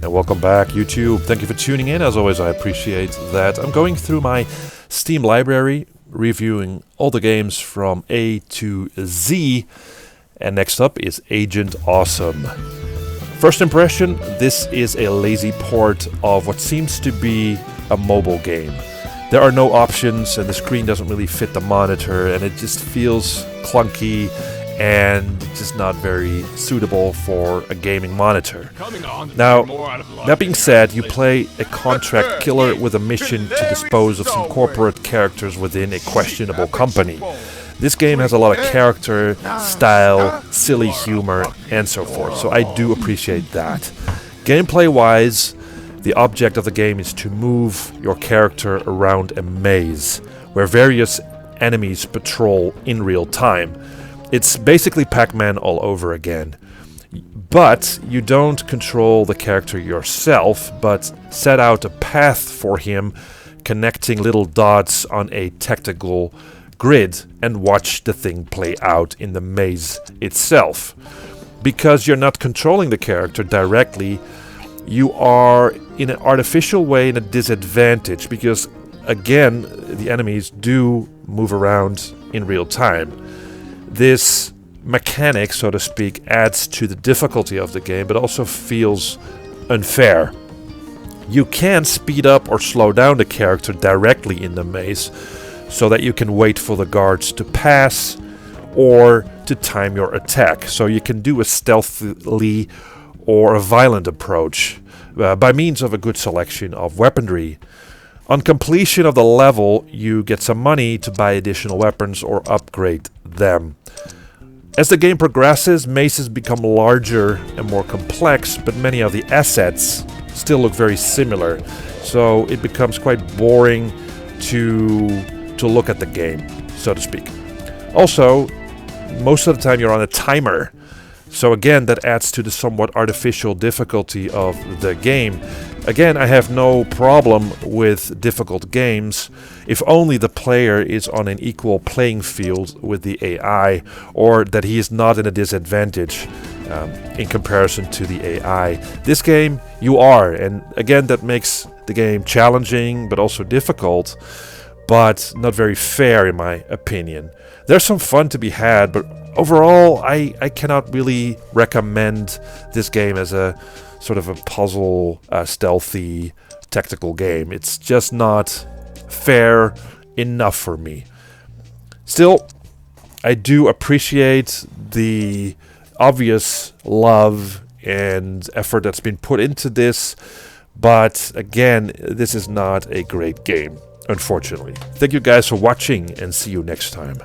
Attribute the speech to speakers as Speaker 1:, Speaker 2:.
Speaker 1: And welcome back, YouTube. Thank you for tuning in. As always, I appreciate that. I'm going through my Steam library, reviewing all the games from A to Z. And next up is Agent Awesome. First impression, this is a lazy port of what seems to be a mobile game. There are no options and the screen doesn't really fit the monitor and it just feels clunky and just not very suitable for a gaming monitor. Now, that being said, you play a contract killer with a mission to dispose of some corporate characters within a questionable company. This game has a lot of character, style, silly humor, and so forth, so I do appreciate that. Gameplay-wise, the object of the game is to move your character around a maze, where various enemies patrol in real time. It's basically Pac-Man all over again. But you don't control the character yourself, but set out a path for him, connecting little dots on a tactical grid and watch the thing play out in the maze itself. Because you're not controlling the character directly, you are in an artificial way in a disadvantage because, again, the enemies do move around in real time. This mechanic, so to speak, adds to the difficulty of the game, but also feels unfair. You can speed up or slow down the character directly in the maze, so that you can wait for the guards to pass, or to time your attack. So you can do a stealthily or a violent approach, by means of a good selection of weaponry. On completion of the level, you get some money to buy additional weapons or upgrade them. As the game progresses, mazes become larger and more complex, but many of the assets still look very similar, so it becomes quite boring to look at the game, so to speak. Also, most of the time you're on a timer, so again, that adds to the somewhat artificial difficulty of the game. Again, I have no problem with difficult games if only the player is on an equal playing field with the AI, or that he is not in a disadvantage in comparison to the AI. This game, you are, and again, that makes the game challenging but also difficult, but not very fair in my opinion. There's some fun to be had, but overall, I cannot really recommend this game as a sort of a puzzle, stealthy, tactical game. It's just not fair enough for me. Still, I do appreciate the obvious love and effort that's been put into this, but again, this is not a great game, unfortunately. Thank you guys for watching and see you next time.